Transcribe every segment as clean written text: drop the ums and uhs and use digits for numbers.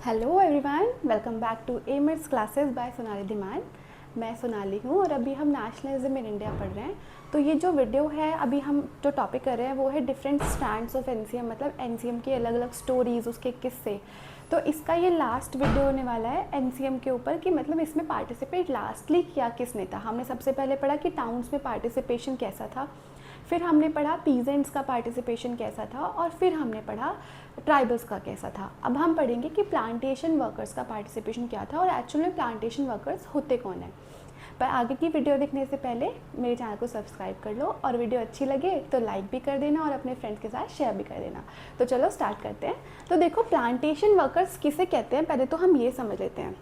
Hello everyone, welcome back to Emmits classes by Sonali Dhiman. मैं सोनाली हूँ और अभी हम नेशनलिज्म इन इंडिया पढ़ रहे हैं। तो ये जो वीडियो है, अभी हम जो टॉपिक कर रहे हैं वो है डिफरेंट स्टैंड्स ऑफ एनसीएम, मतलब एनसीएम की अलग अलग स्टोरीज़, उसके किस्से। तो इसका ये लास्ट वीडियो होने वाला है एनसीएम के ऊपर कि मतलब इसमें पार्टिसिपेट लास्टली किया किसने था। हमने सबसे पहले पढ़ा कि टाउन्स में पार्टिसिपेशन कैसा था, फिर हमने पढ़ा पीजेंट्स का पार्टिसिपेशन कैसा था, और फिर हमने पढ़ा ट्राइबल्स का कैसा था। अब हम पढ़ेंगे कि प्लांटेशन वर्कर्स का पार्टिसिपेशन क्या था और एक्चुअली में प्लांटेशन वर्कर्स होते कौन है। पर आगे की वीडियो देखने से पहले मेरे चैनल को सब्सक्राइब कर लो, और वीडियो अच्छी लगे तो लाइक भी कर देना और अपने फ्रेंड्स के साथ शेयर भी कर देना। तो चलो स्टार्ट करते हैं। तो देखो, प्लांटेशन वर्कर्स किसे कहते हैं, पहले तो हम ये समझ लेते हैं।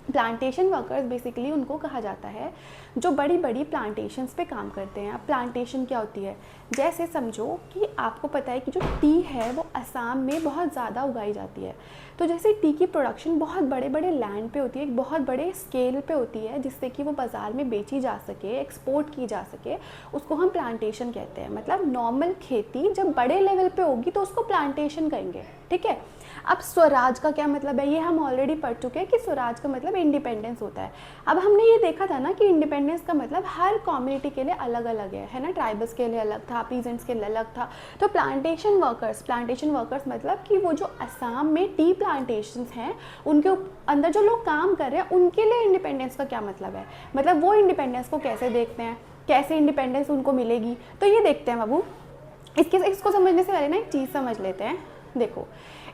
प्लांटेशन वर्कर्स बेसिकली उनको कहा जाता है जो बड़ी बड़ी प्लांटेशंस पे काम करते हैं। अब प्लांटेशन क्या होती है, जैसे समझो कि आपको पता है कि जो टी है वो असम में बहुत ज़्यादा उगाई जाती है। तो जैसे टी की प्रोडक्शन बहुत बड़े बड़े लैंड पे होती है, एक बहुत बड़े स्केल पे होती है, जिससे कि वो बाज़ार में बेची जा सके, एक्सपोर्ट की जा सके, उसको हम प्लांटेशन कहते हैं। मतलब नॉर्मल खेती जब बड़े लेवल पे होगी तो उसको प्लांटेशन कहेंगे, ठीक है। अब स्वराज का क्या मतलब है, ये हम ऑलरेडी पढ़ चुके हैं कि स्वराज का मतलब इंडिपेंडेंस होता है। अब हमने ये देखा था ना कि इंडिपेंडेंस का मतलब हर कम्युनिटी के लिए अलग अलग है ना। ट्राइबल्स के लिए अलग था, पीजेंट्स के लिए अलग था। तो प्लांटेशन वर्कर्स मतलब कि वो जो असम में टी प्लांटेशंस हैं उनके अंदर जो लोग काम कर रहे हैं उनके लिए इंडिपेंडेंस का क्या मतलब है, मतलब वो इंडिपेंडेंस को कैसे देखते हैं, कैसे इंडिपेंडेंस उनको मिलेगी। तो ये देखते हैं बाबू। इसको समझने से पहले ना एक चीज़ समझ लेते हैं। देखो,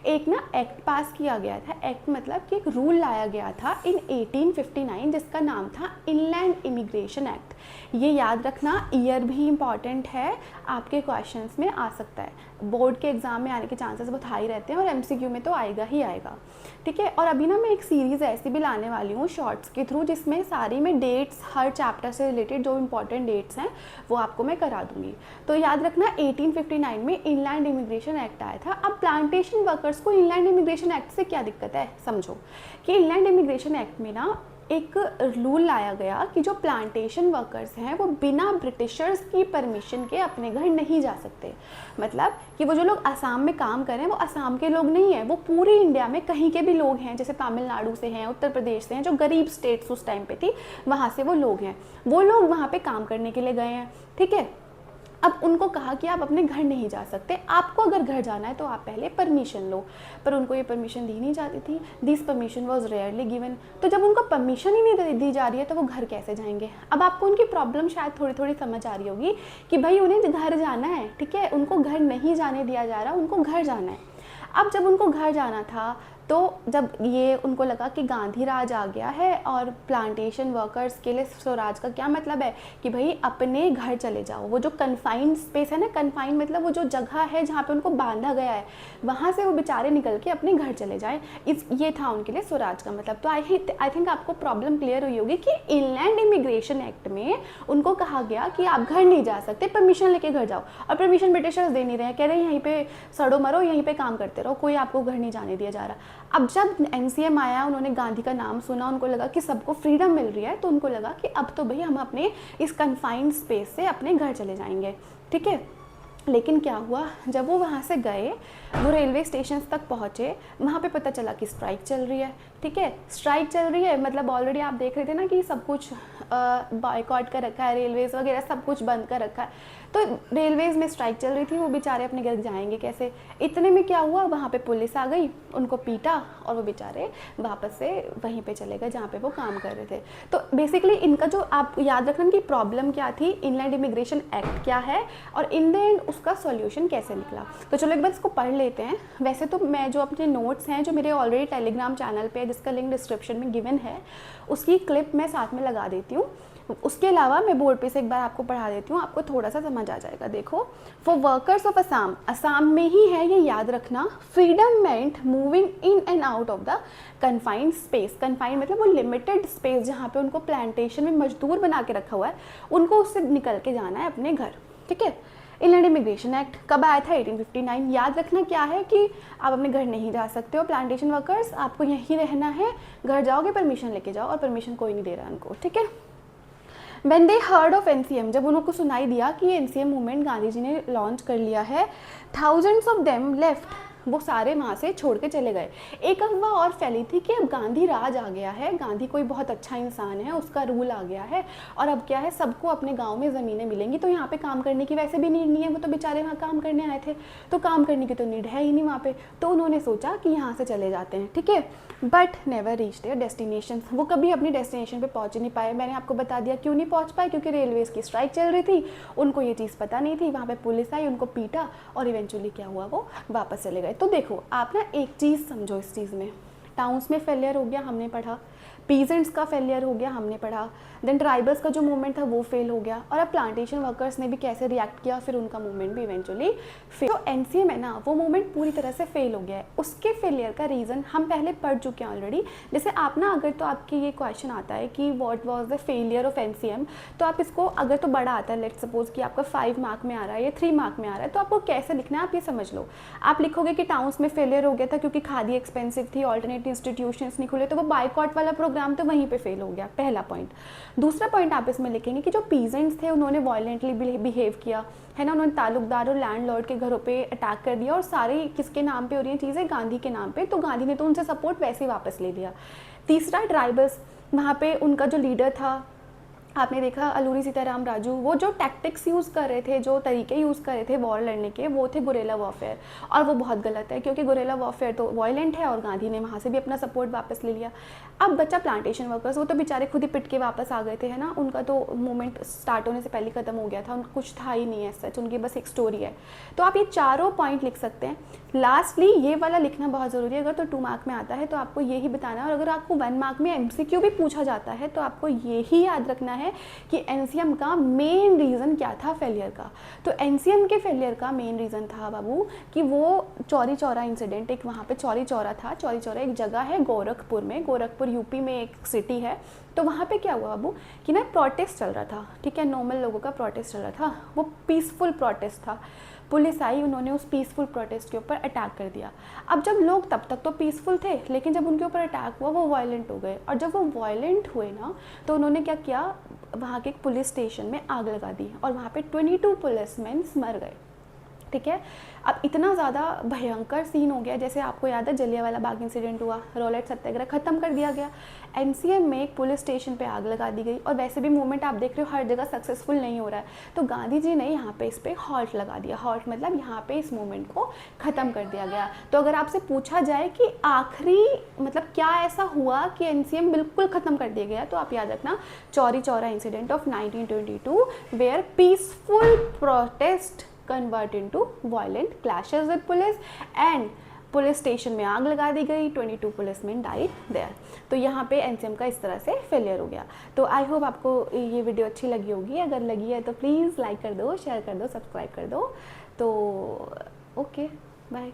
एक ना एक्ट पास किया गया था। एक्ट मतलब कि एक रूल लाया गया था इन 1859 जिसका नाम था इनलैंड इमिग्रेशन एक्ट। ये याद रखना, ईयर भी इम्पॉर्टेंट है, आपके क्वेश्चंस में आ सकता है, बोर्ड के एग्जाम में आने के चांसेस बहुत हाई रहते हैं और एमसीक्यू में तो आएगा ही आएगा, ठीक है। और अभी ना मैं एक सीरीज़ ऐसी भी लाने वाली हूँ शॉर्ट्स के थ्रू, जिसमें सारी में डेट्स, हर चैप्टर से रिलेटेड जो इंपॉर्टेंट डेट्स हैं वो आपको मैं करा दूंगी। तो याद रखना, 1859 में इनलैंड इमिग्रेशन एक्ट आया था। अब प्लांटेशन वर्कर्स को इनलैंड इमिग्रेशन एक्ट से क्या दिक्कत है, समझो कि इनलैंड इमिग्रेशन एक्ट में ना एक रूल लाया गया कि जो प्लांटेशन वर्कर्स हैं वो बिना ब्रिटिशर्स की परमिशन के अपने घर नहीं जा सकते। मतलब कि वो जो लोग असम में काम कर रहे हैं वो असम के लोग नहीं हैं, वो पूरे इंडिया में कहीं के भी लोग हैं, जैसे तमिलनाडु से हैं, उत्तर प्रदेश से हैं, जो गरीब स्टेट्स उस टाइम पे थी वहाँ से वो लोग हैं। वो लोग वहाँ पे काम करने के लिए गए हैं, ठीक है। अब उनको कहा कि आप अपने घर नहीं जा सकते, आपको अगर घर जाना है तो आप पहले परमिशन लो। पर उनको ये परमिशन दी नहीं जाती थी, this permission was rarely given. तो जब उनको परमिशन ही नहीं दी जा रही है तो वो घर कैसे जाएंगे। अब आपको उनकी प्रॉब्लम शायद थोड़ी थोड़ी समझ आ रही होगी कि भाई उन्हें घर जाना है, ठीक है, उनको घर नहीं जाने दिया जा रहा, उनको घर जाना है। अब जब उनको घर जाना था तो जब ये उनको लगा कि गांधी राज आ गया है और प्लांटेशन वर्कर्स के लिए स्वराज का क्या मतलब है कि भाई अपने घर चले जाओ। वो जो कन्फाइंड स्पेस है ना, कन्फाइंड मतलब वो जो जगह है जहाँ पे उनको बांधा गया है, वहाँ से वो बेचारे निकल के अपने घर चले जाएं, ये था उनके लिए स्वराज का मतलब। तो आई थिंक आपको प्रॉब्लम क्लियर हुई होगी कि इनलैंड इमिग्रेशन एक्ट में उनको कहा गया कि आप घर नहीं जा सकते, परमिशन लेके घर जाओ। और परमिशन ब्रिटिशर्स दे नहीं रहे, कह रहे यहीं पे सड़ो मरो, यहीं पे काम करते रहो, कोई आपको घर नहीं जाने दिया जा रहा। अब जब एनसीएम आया, उन्होंने गांधी का नाम सुना, उनको लगा कि सबको फ्रीडम मिल रही है, तो उनको लगा कि अब तो भाई हम अपने इस कन्फाइंड स्पेस से अपने घर चले जाएंगे, ठीक है। लेकिन क्या हुआ, जब वो वहाँ से गए, वो रेलवे स्टेशन तक पहुँचे, वहाँ पे पता चला कि स्ट्राइक चल रही है, ठीक है। स्ट्राइक चल रही है मतलब ऑलरेडी आप देख रहे थे ना कि सब कुछ बॉयकॉट कर रखा है, रेलवेज वगैरह सब कुछ बंद कर रखा है। तो रेलवेज़ में स्ट्राइक चल रही थी, वो बेचारे अपने घर जाएंगे कैसे। इतने में क्या हुआ, वहाँ पे पुलिस आ गई, उनको पीटा और वो बेचारे वापस से वहीं पे चले गए जहाँ पे वो काम कर रहे थे। तो बेसिकली इनका जो आप याद रखना कि प्रॉब्लम क्या थी, इनलैंड इमिग्रेशन एक्ट क्या है और इन द एंड उसका सॉल्यूशन कैसे निकला। तो चलो एक बार इसको पढ़ लेते हैं। वैसे तो मैं जो अपने नोट्स हैं जो मेरे ऑलरेडी टेलीग्राम चैनल पे है, जिसका लिंक डिस्क्रिप्शन में गिवन है, उसकी क्लिप मैं साथ में लगा देती हूँ। उसके अलावा मैं बोर्ड पे से एक बार आपको पढ़ा देती हूँ, आपको थोड़ा सा समझ आ जाएगा। देखो, for workers of Assam, Assam में ही है ये याद रखना, freedom meant moving in and out of the confined space. Confined मतलब वो लिमिटेड स्पेस जहाँ पे उनको प्लांटेशन में मजदूर बना के रखा हुआ है, उनको उससे निकल के जाना है अपने घर, ठीक है। इनलैंड इमिग्रेशन एक्ट कब आया था, 1859। याद रखना क्या है कि आप अपने घर नहीं जा सकते हो, प्लांटेशन वर्कर्स, आपको यहीं रहना है, घर जाओगे परमिशन लेके जाओ, और परमिशन कोई नहीं दे रहा उनको, ठीक है। When they heard of NCM, जब उनको सुनाई दिया कि ये NCM मूवमेंट गांधी जी ने लॉन्च कर लिया है, thousands of them left वो सारे वहाँ से छोड़ के चले गए। एक अफवाह और फैली थी कि अब गांधी राज आ गया है, गांधी कोई बहुत अच्छा इंसान है, उसका रूल आ गया है और अब क्या है सबको अपने गांव में ज़मीनें मिलेंगी, तो यहाँ पे काम करने की वैसे भी नीड नहीं है, वो तो बेचारे वहाँ काम करने आए थे, तो काम करने की तो नीड है ही नहीं वहाँ पे, तो उन्होंने सोचा कि यहाँ से चले जाते हैं, ठीक है। But never reach there destination, वो कभी अपनी डेस्टिनेशन पे पहुँच नहीं पाए। मैंने आपको बता दिया क्यों नहीं पहुँच पाए, क्योंकि रेलवेज़ की स्ट्राइक चल रही थी, उनको ये चीज़ पता नहीं थी, वहाँ पे पुलिस आई, उनको पीटा और इवेंचुअली क्या हुआ, वो वापस चले गए। तो देखो आप ना एक चीज़ समझो इस चीज़ में, टाउन्स में फेलियर हो गया, हमने पढ़ा, पीजेंट्स का फेलियर हो गया, हमने पढ़ा, देन ट्राइबल्स का जो मूवमेंट था वो फेल हो गया, और अब प्लांटेशन वर्कर्स ने भी कैसे रिएक्ट किया, फिर उनका मूवमेंट भी इवेंचुअली फेल। तो एनसीएम है ना, वो मूवमेंट पूरी तरह से फेल हो गया है। उसके फेलियर का रीज़न हम पहले पढ़ चुके हैं ऑलरेडी। जैसे आप ना अगर तो आपके ये क्वेश्चन आता है कि what was the failure of NCM, तो आप इसको अगर तो बड़ा आता है, लेट्स सपोज कि आपका 5 मार्क में आ रहा है या 3 मार्क में आ रहा है, तो आपको कैसे लिखना है आप ये समझ लो। आप लिखोगे कि टाउन्स में फेलियर हो गया था क्योंकि खादी एक्सपेंसिव थी, ऑल्टरनेट इंस्टीट्यूशंस नहीं खुले, तो वो बाइकॉट वाला प्रोग्राम तो वहीं पे फेल हो गया, पहला पॉइंट। दूसरा पॉइंट आप इसमें लिखेंगे कि जो पीजेंट्स थे उन्होंने वायलेंटली बिहेव किया है ना, उन्होंने ताल्लुकदार और लैंडलॉर्ड के घरों पे अटैक कर दिया, और सारी किसके नाम पे हो रही हैं चीज़ें, गांधी के नाम पे, तो गांधी ने तो उनसे सपोर्ट वैसे ही वापस ले लिया। तीसरा ट्राइबल्स, वहाँ पे उनका जो लीडर था, आपने देखा अलूरी सीताराम राजू, वो जो टैक्टिक्स यूज़ कर रहे थे, जो तरीके यूज़ कर रहे थे वॉर लड़ने के, वो थे गुरेला वॉरफेयर, और वो बहुत गलत है क्योंकि गुरेला वॉरफेयर तो वायलेंट है, और गांधी ने वहाँ से भी अपना सपोर्ट वापस ले लिया। अब बच्चा प्लांटेशन वर्कर्स, वो तो बेचारे खुद ही पिट के वापस आ गए थे, है ना, उनका तो मूवमेंट स्टार्ट होने से पहले ख़त्म हो गया था, उनका कुछ था ही नहीं है सच, उनकी बस एक स्टोरी है। तो आप ये चारों पॉइंट लिख सकते हैं। लास्टली ये वाला लिखना बहुत ज़रूरी है, अगर तो 2 मार्क में आता है तो आपको ये ही बताना है, और अगर आपको 1 मार्क में एमसीक्यू भी पूछा जाता है तो आपको ये ही याद रखना है कि एनसीएम का मेन रीज़न क्या था फेलियर का। तो एनसीएम के फेलियर का मेन रीज़न था बाबू कि वो चौरी चौरा इंसिडेंट, एक वहाँ पे चौरी चौरा था, चौरी चौरा एक जगह है गोरखपुर में, गोरखपुर यूपी में एक सिटी है, तो वहाँ पे क्या हुआ बाबू कि ना प्रोटेस्ट चल रहा था, ठीक है, नॉर्मल लोगों का प्रोटेस्ट चल रहा था, वो पीसफुल प्रोटेस्ट था, पुलिस आई, उन्होंने उस पीसफुल प्रोटेस्ट के ऊपर अटैक कर दिया। अब जब लोग तब तक तो पीसफुल थे, लेकिन जब उनके ऊपर अटैक हुआ वो वायलेंट हो गए, और जब वो वायलेंट हुए ना तो उन्होंने क्या किया, वहाँ के एक पुलिस स्टेशन में आग लगा दी, और वहाँ पे 22 पुलिसमैन मर गए, ठीक है। अब इतना ज़्यादा भयंकर सीन हो गया, जैसे आपको याद है जलियांवाला बाग इंसिडेंट हुआ, रॉलेट सत्याग्रह ख़त्म कर दिया गया। एनसीएम में एक पुलिस स्टेशन पे आग लगा दी गई, और वैसे भी मूवमेंट आप देख रहे हो हर जगह सक्सेसफुल नहीं हो रहा है, तो गांधी जी ने यहाँ पे इस पर हॉल्ट लगा दिया। हॉल्ट मतलब यहाँ पे इस मूवमेंट को ख़त्म कर दिया गया। तो अगर आपसे पूछा जाए कि आखिरी मतलब क्या ऐसा हुआ कि एनसीएम बिल्कुल ख़त्म कर दिया गया, तो आप याद रखना Chauri Chaura incident of 1922 where peaceful protest convert into violent clashes with police, and police station में आग लगा दी गई, 22 पुलिसमैन डाइड देयर। तो यहाँ पे एनसीएम का इस तरह से फेलियर हो गया। तो आई होप आपको ये वीडियो अच्छी लगी होगी, अगर लगी है तो प्लीज़ लाइक कर दो, शेयर कर दो, सब्सक्राइब कर दो। तो ओके, बाय।